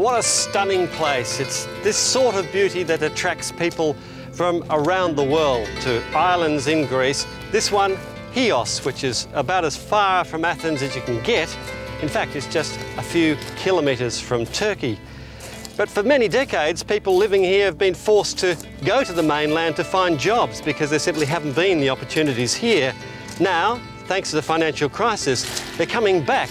what a stunning place. It's this sort of beauty that attracts people from around the world to islands in Greece. This one, Chios, which is about as far from Athens as you can get. In fact, it's just a few kilometres from Turkey. But for many decades, people living here have been forced to go to the mainland to find jobs because there simply haven't been the opportunities here. Now, thanks to the financial crisis, they're coming back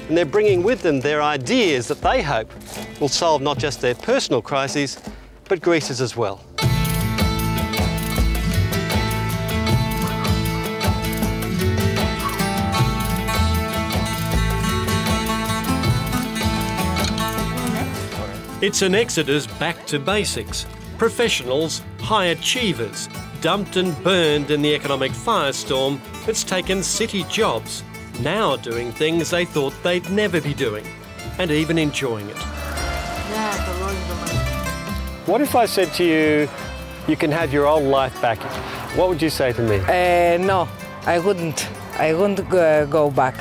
and they're bringing with them their ideas that they hope will solve not just their personal crises, but Greece's as well. It's an exodus back to basics. Professionals, high achievers, dumped and burned in the economic firestorm that's taken city jobs, now doing things they thought they'd never be doing, and even enjoying it. What if I said to you, you can have your old life back? What would you say to me? No, I wouldn't. I wouldn't go back.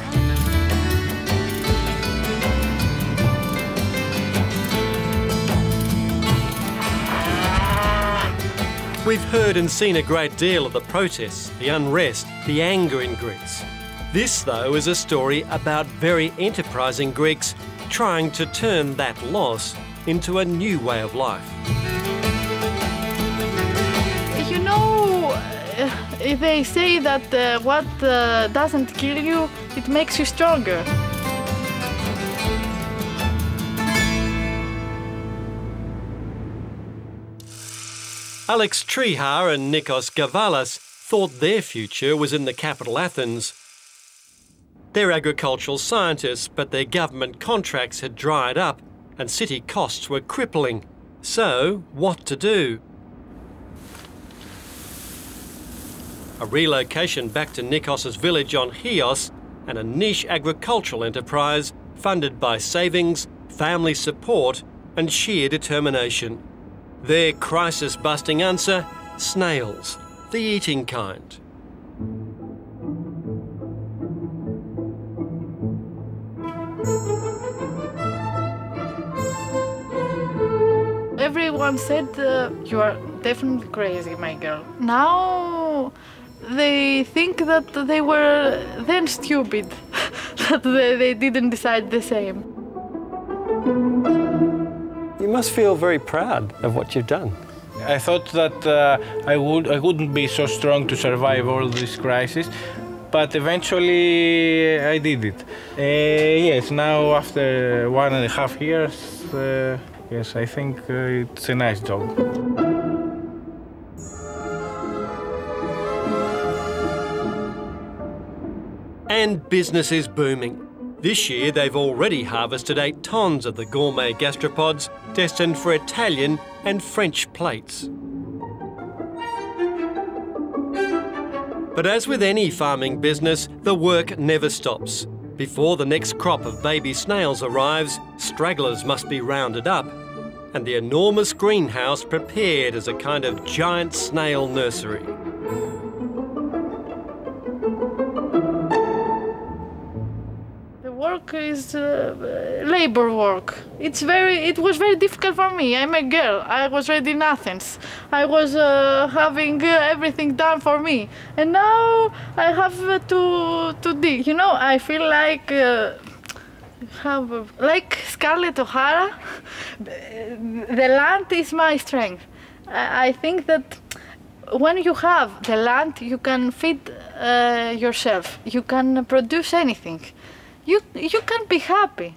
We've heard and seen a great deal of the protests, the unrest, the anger in Greece. This, though, is a story about very enterprising Greeks trying to turn that loss into a new way of life. You know, they say that what doesn't kill you, it makes you stronger. Alex Trihar and Nikos Gavalas thought their future was in the capital Athens. They're agricultural scientists, but their government contracts had dried up and city costs were crippling. So, what to do? A relocation back to Nikos's village on Chios and a niche agricultural enterprise funded by savings, family support and sheer determination. Their crisis-busting answer? Snails, the eating kind. Everyone said, you are definitely crazy, my girl. Now they think that they were then stupid, that they didn't decide the same. You must feel very proud of what you've done. I thought that I wouldn't be so strong to survive all this crisis, but eventually I did it. Yes, now after 1.5 years, yes, I think it's a nice job. And business is booming. This year, they've already harvested 8 tonnes of the gourmet gastropods destined for Italian and French plates. But as with any farming business, the work never stops. Before the next crop of baby snails arrives, stragglers must be rounded up and the enormous greenhouse prepared as a kind of giant snail nursery. Work is labor work. It was very difficult for me. I'm a girl. I was already in Athens. I was having everything done for me, and now I have to dig. You know, I feel like like Scarlett O'Hara. The land is my strength. I think that when you have the land, you can feed yourself. You can produce anything. You can be happy.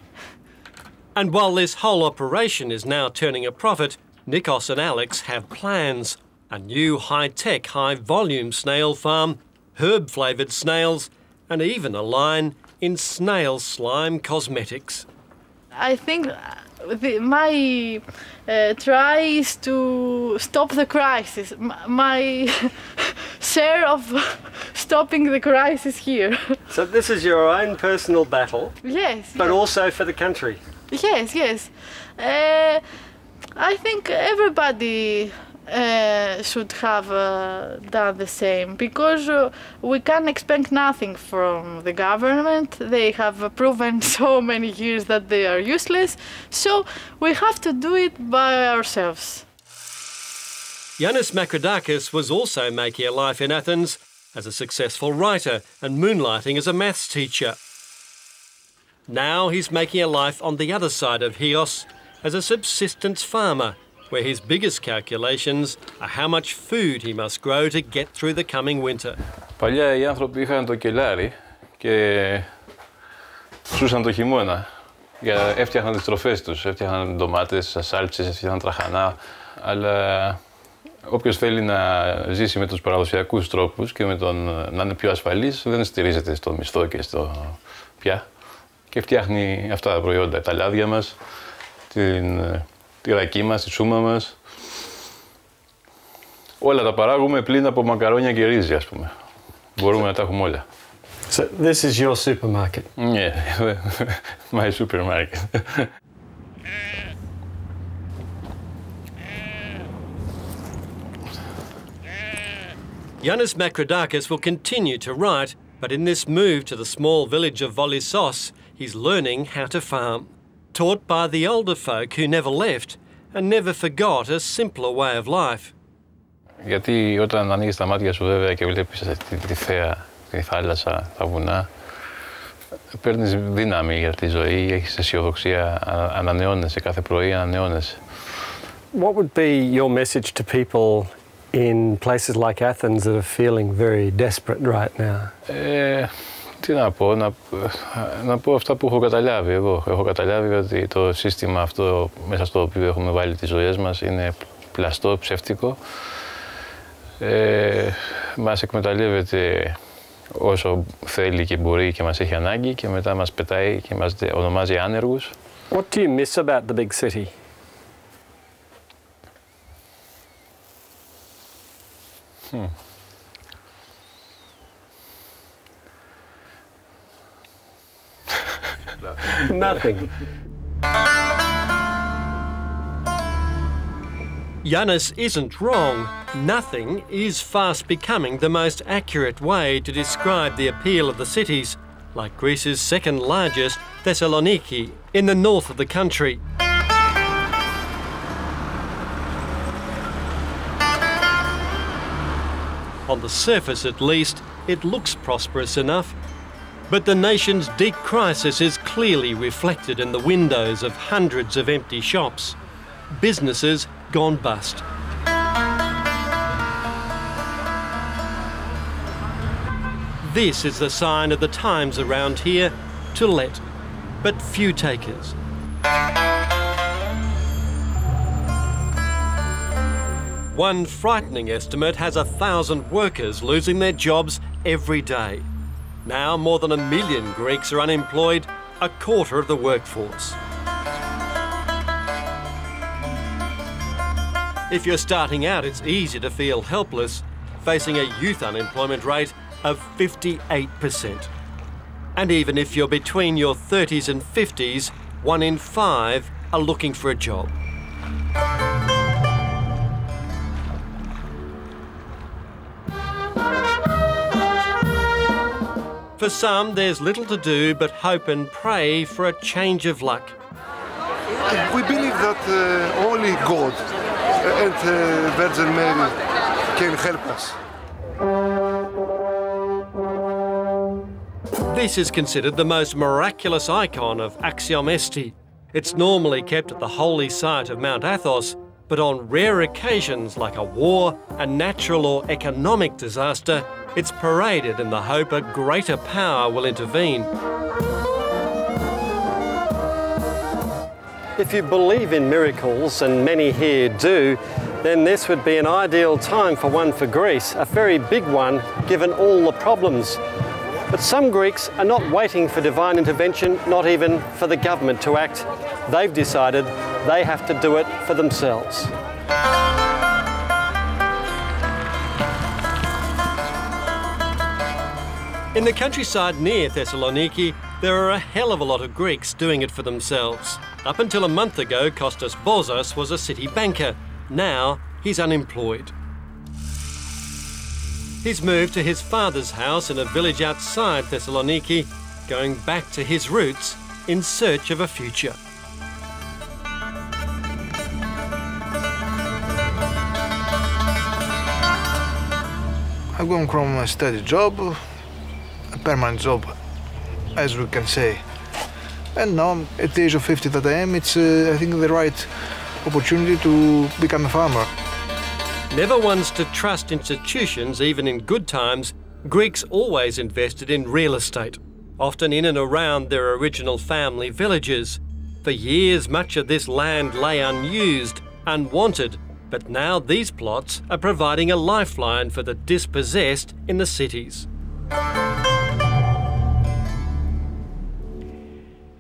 And while this whole operation is now turning a profit, Nikos and Alex have plans. A new high-tech, high-volume snail farm, herb-flavoured snails, and even a line in snail slime cosmetics. I think my try is to stop the crisis. My share of stopping the crisis here. So this is your own personal battle? Yes. But also for the country? Yes, yes. I think everybody should have done the same, because we can expect nothing from the government. They have proven so many years that they are useless, so we have to do it by ourselves. Yanis Makridakis was also making a life in Athens as a successful writer and moonlighting as a maths teacher. Now he's making a life on the other side of Chios as a subsistence farmer, where his biggest calculations are how much food he must grow to get through the coming winter. Παλιά οι άνθρωποι είχαν το κελάρι και ψούσαν το χειμώνα. Έφτιαχναν τις τροφές τους, έφτιαχναν ντομάτες, σάλτσες, έφτιαχναν τραχανά. Αλλά όποιος θέλει να ζήσει με τους παραδοσιακούς τρόπους και με να είναι πιο ασφαλής, δεν στηρίζεται στο μισθό και στο πια. Και φτιάχνει αυτά τα προϊόντα, τα λάδια μας, τη ρακή μας, τη σούμα μας. Όλα τα παράγουμε πλην από μακαρόνια και ρύζι, ας πούμε. Μπορούμε να τα έχουμε όλα. So this is your supermarket? Yeah, my supermarket. Yanis Makridakis will continue to write, but in this move to the small village of Volissos, he's learning how to farm. Taught by the older folk who never left and never forgot a simpler way of life. Γιατί όταν ανοίγεις τα μάτια σου βέβαια και βλέπεις τη θέα, τη θάλασσα, τα βουνά, παίρνεις δύναμη για τη ζωή, έχεις αισιοδοξία, ανανεώνεσαι κάθε πρωί, ανανεώνεσαι. What would be your message to people in places like Athens that are feeling very desperate right now? Τι να πω, να πω αυτά που έχω καταλάβει εγώ. Έχω καταλάβει ότι το σύστημα αυτό μέσα στο οποίο έχουμε βάλει τις ζωές μας είναι πλαστό, ψεύτικο. Μας εκμεταλλεύεται όσο θέλει και μπορεί και μας έχει ανάγκη και μετά μας πετάει και μας ονομάζει άνεργους. What do you miss about the big city? Nothing. Yanis isn't wrong. Nothing is fast becoming the most accurate way to describe the appeal of the cities, like Greece's second largest, Thessaloniki, in the north of the country. On the surface at least, it looks prosperous enough. But the nation's deep crisis is clearly reflected in the windows of hundreds of empty shops. Businesses gone bust. This is the sign of the times around here, to let, but few takers. One frightening estimate has 1,000 workers losing their jobs every day. Now more than 1 million Greeks are unemployed, a quarter of the workforce. If you're starting out, it's easy to feel helpless, facing a youth unemployment rate of 58%. And even if you're between your 30s and 50s, 1 in 5 are looking for a job. For some, there's little to do but hope and pray for a change of luck. We believe that only God and Virgin Mary can help us. This is considered the most miraculous icon of Axiom Esti. It's normally kept at the holy site of Mount Athos, but on rare occasions like a war, a natural or economic disaster, it's paraded in the hope a greater power will intervene. If you believe in miracles, and many here do, then this would be an ideal time for one for Greece, a very big one given all the problems. But some Greeks are not waiting for divine intervention, not even for the government to act. They've decided they have to do it for themselves. In the countryside near Thessaloniki, there are a hell of a lot of Greeks doing it for themselves. Up until a month ago, Kostas Bozos was a city banker. Now he's unemployed. He's moved to his father's house in a village outside Thessaloniki, going back to his roots in search of a future. I'm going from a steady job, a permanent job, as we can say. And now, at the age of 50 that I am, it's, I think, the right opportunity to become a farmer. Never ones to trust institutions, even in good times, Greeks always invested in real estate, often in and around their original family villages. For years, much of this land lay unused, unwanted, but now these plots are providing a lifeline for the dispossessed in the cities.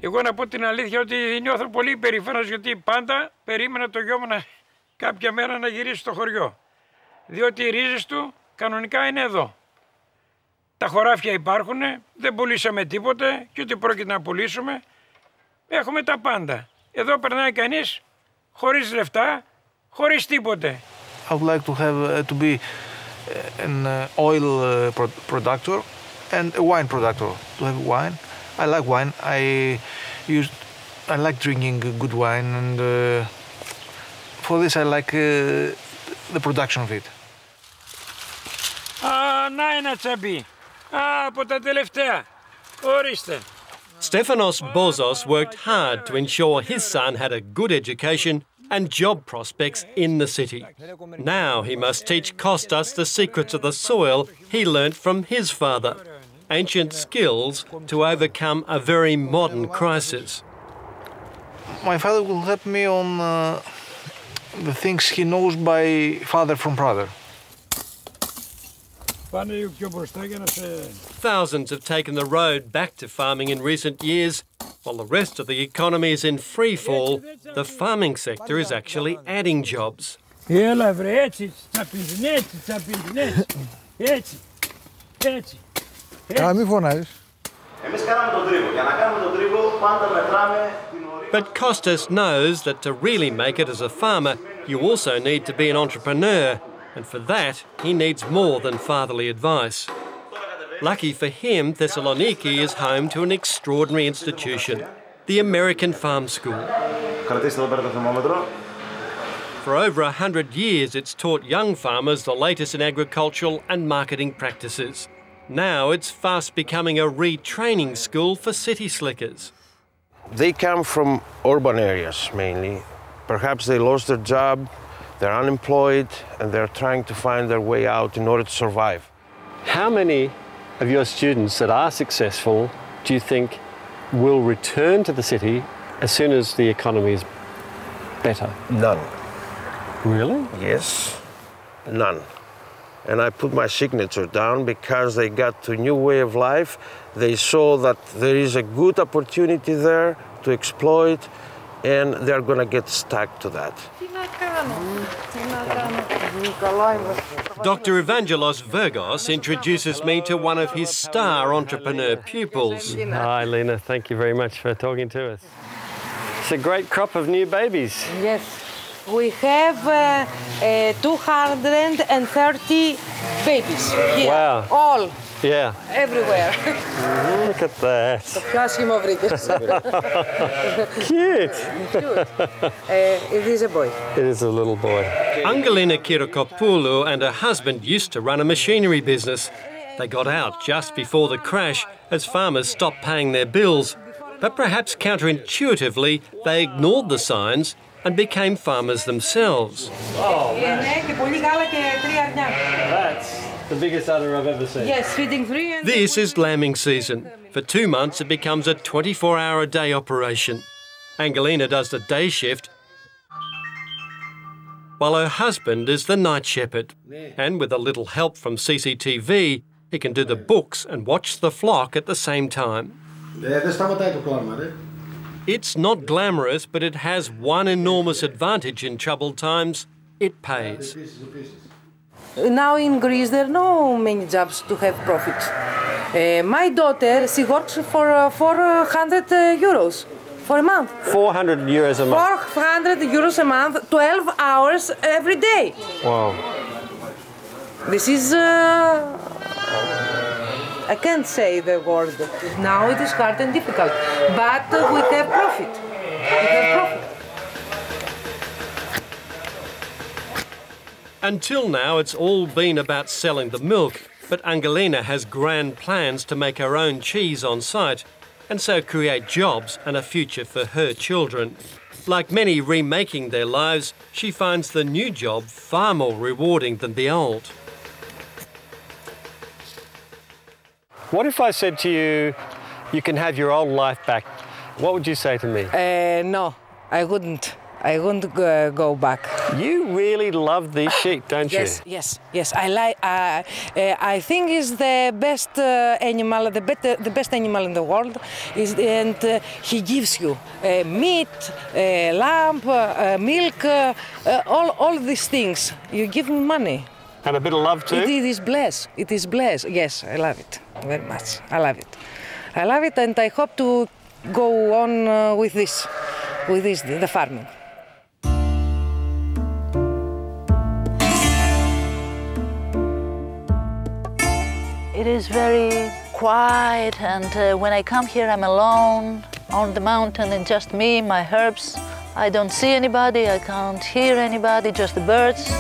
Εγώ να πω την αλήθεια ότι νιώθω πολύ περήφανος γιατί πάντα περίμενα το γιο μου κάποια μέρα να γυρίσει στο χωριό. Διότι οι ρίζες του κανονικά είναι εδώ. Τα χωράφια υπάρχουν, δεν πουλήσαμε τίποτε και ούτε πρόκειται να πουλήσουμε. Έχουμε τα πάντα. Εδώ περνάει κανείς χωρίς λεφτά, χωρίς τίποτε. I would like to have to be an oil producer and a wine producer. To have wine, I like wine. I like drinking good wine, and for this I like the production of it. Να ένα τσαμπί. Από τα τελευταία. Ορίστε. Stefanos Bozos worked hard to ensure his son had a good education and job prospects in the city. Now he must teach Kostas the secrets of the soil he learnt from his father, ancient skills to overcome a very modern crisis. My father will help me on the things he knows by father from brother. Thousands have taken the road back to farming in recent years. While the rest of the economy is in free fall, the farming sector is actually adding jobs. But Kostas knows that to really make it as a farmer, you also need to be an entrepreneur, and for that he needs more than fatherly advice. Lucky for him, Thessaloniki is home to an extraordinary institution, the American Farm School. For over 100 years, it's taught young farmers the latest in agricultural and marketing practices. Now it's fast becoming a retraining school for city slickers. They come from urban areas mainly. Perhaps they lost their job, they're unemployed, and they're trying to find their way out in order to survive. How many of your students that are successful do you think will return to the city as soon as the economy is better? None. Really? Yes, none. And I put my signature down because they got to a new way of life. They saw that there is a good opportunity there to exploit, and they're going to get stuck to that. Dr. Evangelos Virgos introduces me to one of his star entrepreneur pupils. Hi, Lena. Thank you very much for talking to us. It's a great crop of new babies. Yes. We have 230 babies here. Wow. All. Yeah. Everywhere. Look at that. Cute. It is a boy. It is a little boy. Angelina Kirokopoulou and her husband used to run a machinery business. They got out just before the crash as farmers stopped paying their bills. But perhaps counterintuitively, they ignored the signs and became farmers themselves. Oh, that's the biggest udder I've ever seen. Yes, feeding 3. This is lambing season. For 2 months, it becomes a 24-hour-a-day operation. Angelina does the day shift, while her husband is the night shepherd. And with a little help from CCTV, he can do the books and watch the flock at the same time. It's not glamorous, but it has one enormous advantage in troubled times. It pays. Now in Greece, there are no many jobs to have profit. My daughter, she works for 400 euros For a month. 400 euros a month. 400 euros a month, 12 hours every day. Wow. This is, I can't say the word. Now it is hard and difficult, but we have profit. We have profit. Until now, it's all been about selling the milk, but Angelina has grand plans to make her own cheese on site and so create jobs and a future for her children. Like many remaking their lives, she finds the new job far more rewarding than the old. What if I said to you, you can have your old life back? What would you say to me? No, I wouldn't. I wouldn't go back. You really love these sheep, don't you? Yes. I like. I think is the best animal, the best animal in the world. And he gives you meat, lamb, milk, all these things. You give him money. And a bit of love too? It is blessed. It is blessed. Yes, I love it very much. I love it. I love it, and I hope to go on with this, the farming. It is very quiet, and when I come here I'm alone on the mountain, and just me, my herbs. I don't see anybody, I can't hear anybody, just the birds.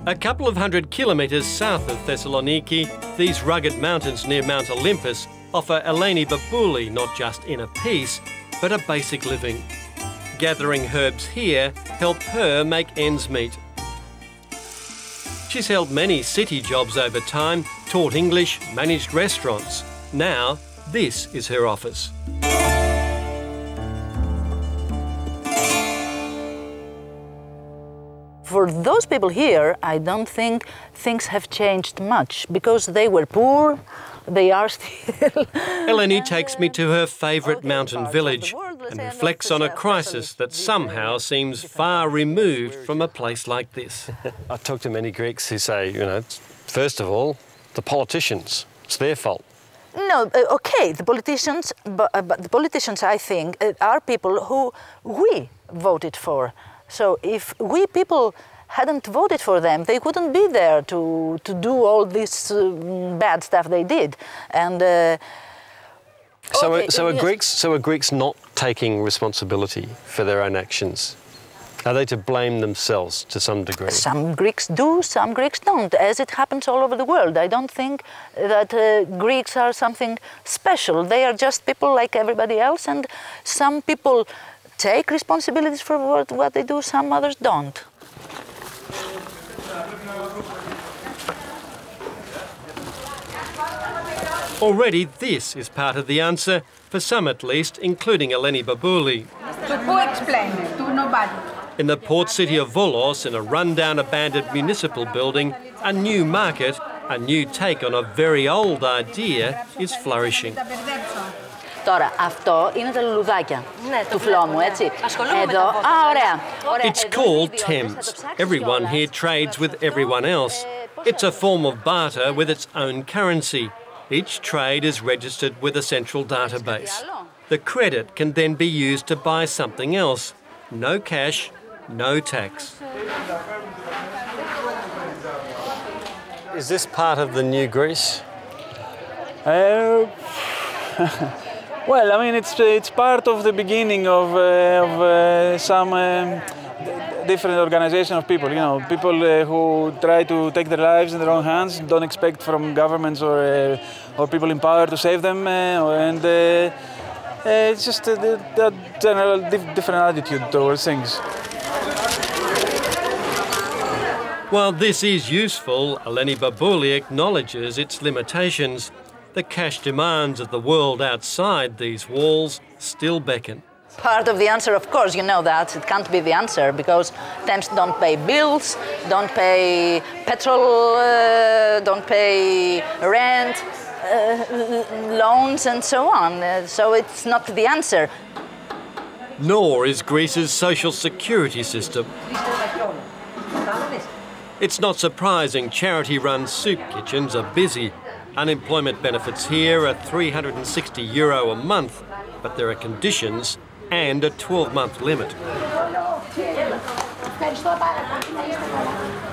A couple of 100 kilometres south of Thessaloniki, these rugged mountains near Mount Olympus offer Eleni Babouli not just inner peace, but a basic living. Gathering herbs here help her make ends meet. She's held many city jobs over time, taught English, managed restaurants. Now, this is her office. For those people here, I don't think things have changed much, because they were poor, they are still. Eleni takes me to her favourite mountain village and reflects on a crisis that somehow seems far removed from a place like this. I talk to many Greeks who say, you know, first of all, the politicians, it's their fault. No, okay, the politicians, but the politicians, I think, are people who we voted for. So if we people hadn't voted for them, they wouldn't be there to do all this bad stuff they did. And So are Greeks not taking responsibility for their own actions? Are they to blame themselves to some degree? Some Greeks do, some Greeks don't, as it happens all over the world. I don't think that Greeks are something special. They are just people like everybody else, and some people take responsibilities for what they do, some others don't. Already this is part of the answer, for some at least, including Eleni Babouli. So who explained it? To nobody. In the port city of Volos, in a rundown abandoned municipal building, a new market, a new take on a very old idea, is flourishing. Τώρα, αυτό είναι τα λουλουδάκια του φλόμου, έτσι. Εδώ, ωραία. It's called Thames. Everyone here trades with everyone else. It's a form of barter with its own currency. Each trade is registered with a central database. The credit can then be used to buy something else. No cash, no tax. Is this part of the new Greece? Well, I mean, it's part of the beginning of some different organization of people. You know, people who try to take their lives in their own hands, don't expect from governments or people in power to save them, and it's just a general different attitude towards things. While this is useful, Eleni Babouli acknowledges its limitations. The cash demands of the world outside these walls still beckon. Part of the answer, of course, you know that. It can't be the answer, because Thames don't pay bills, don't pay petrol, don't pay rent, loans and so on. So it's not the answer. Nor is Greece's social security system. It's not surprising charity-run soup kitchens are busy. Unemployment benefits here are €360 a month, but there are conditions and a 12-month limit.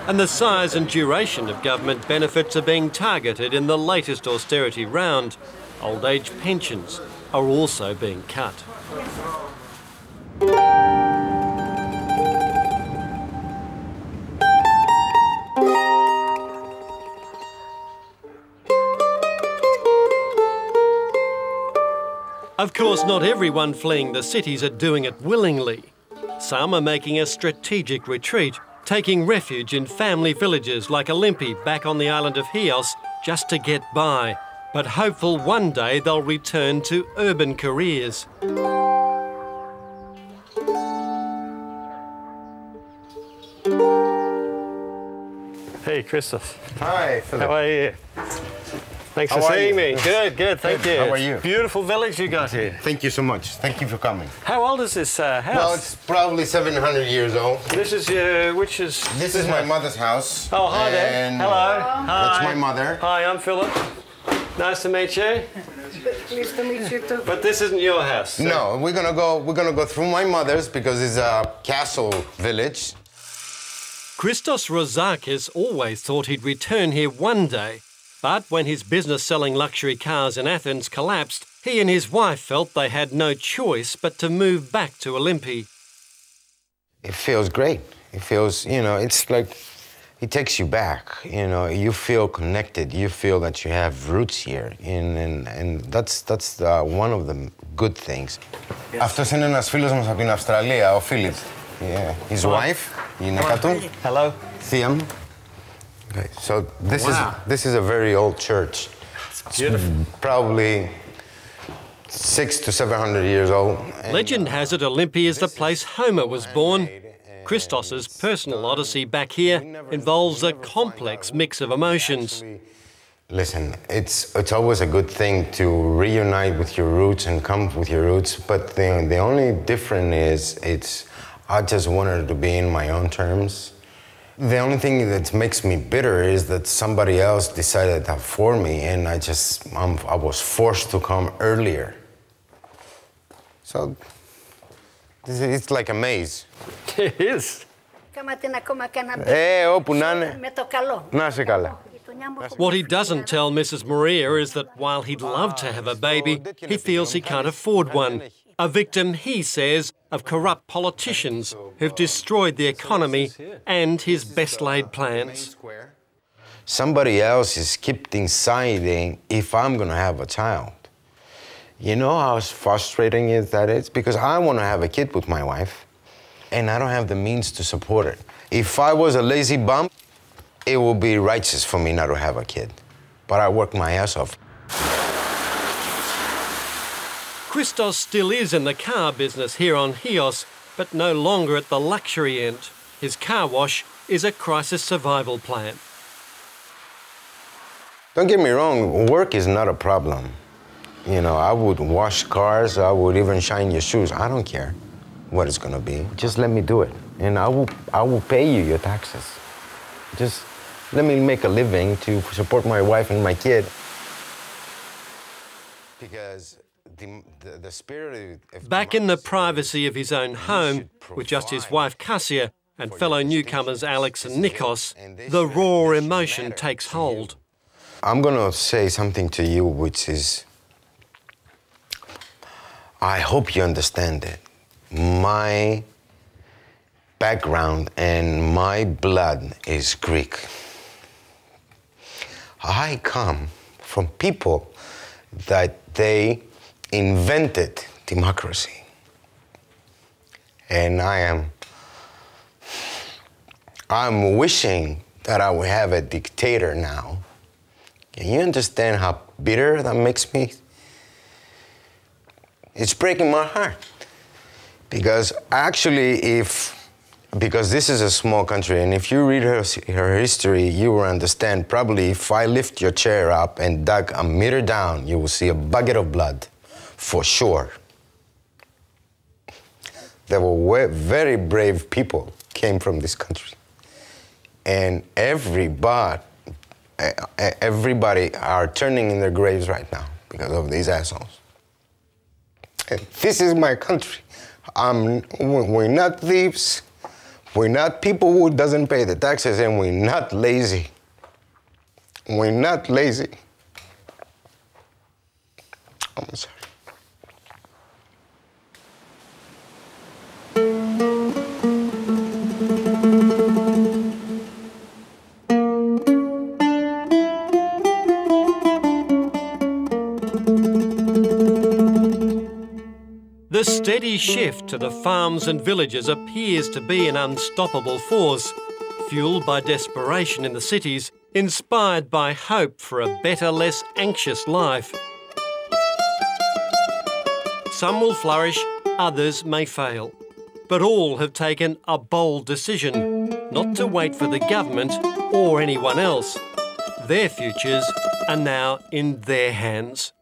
And the size and duration of government benefits are being targeted in the latest austerity round. Old age pensions are also being cut. Of course, not everyone fleeing the cities are doing it willingly. Some are making a strategic retreat, taking refuge in family villages like Olympi back on the island of Chios just to get by, but hopeful one day they'll return to urban careers. Hey, Christos. Hi, Philip. How are you? Thanks for seeing me. Good, thank you. How are you? Beautiful village you got here. Thank you so much. Thank you for coming. How old is this house? Well, it's probably 700 years old. This is This is my mother's house. Oh, hi there. Hello. Hi. That's my mother. Hi, I'm Philip. Nice to meet you. Nice to meet you too. But this isn't your house. So. No, we're gonna go through my mother's because it's a castle village. Christos Rozakis always thought he'd return here one day. But when his business selling luxury cars in Athens collapsed, he and his wife felt they had no choice but to move back to Olympi. It feels great. It feels, it's like it takes you back. You feel connected. You feel that you have roots here, and that's one of the good things. Αυτός είναι ένας φίλος μας από την Αυστραλία, ο Φίλιπ. His wife, η γυναίκα του. Hello. Θεία μου. Okay, so this is a very old church. It's beautiful. Probably 600 to 700 years old. Legend has it Olympi is the place Homer was born. Christos's personal odyssey back here involves a complex mix of emotions. Listen, it's always a good thing to reunite with your roots and come with your roots, but the only difference is I just wanted to be in my own terms. The only thing that makes me bitter is that somebody else decided that for me, and I was forced to come earlier. So it's like a maze. It is. Όπου να είναι. Να είσαι καλά. What he doesn't tell Mrs. Maria is that while he'd love to have a baby, he feels he can't afford one. A victim, he says, of corrupt politicians who've destroyed the economy and his best-laid plans. Somebody else is keep deciding if I'm going to have a child. You know how frustrating that is? Because I want to have a kid with my wife, and I don't have the means to support it. If I was a lazy bum, it would be righteous for me not to have a kid. But I work my ass off. Christos still is in the car business here on Chios, but no longer at the luxury end. His car wash is a crisis survival plan. Don't get me wrong, work is not a problem. I would wash cars, I would even shine your shoes. I don't care what it's gonna be. Just let me do it, and I will pay you your taxes. Just let me make a living to support my wife and my kid. Because the spirit of back in the privacy of his own home, with just his wife Cassia and fellow newcomers Alex and Nikos, the raw emotion takes hold. I'm gonna say something to you which is, I hope you understand it. My background and my blood is Greek. I come from people that they invented democracy. And I'm wishing that I would have a dictator now. Can you understand how bitter that makes me? It's breaking my heart. Because actually, because this is a small country, and if you read her history, you will understand probably if I lift your chair up and dug a meter down, you will see a bucket of blood, for sure. There were very brave people came from this country. and everybody are turning in their graves right now because of these assholes. And this is my country. We're not thieves. We're not people who doesn't pay the taxes, and we're not lazy. We're not lazy. I'm sorry. The steady shift to the farms and villages appears to be an unstoppable force, fuelled by desperation in the cities, inspired by hope for a better, less anxious life. Some will flourish, others may fail. But all have taken a bold decision, not to wait for the government or anyone else. Their futures are now in their hands.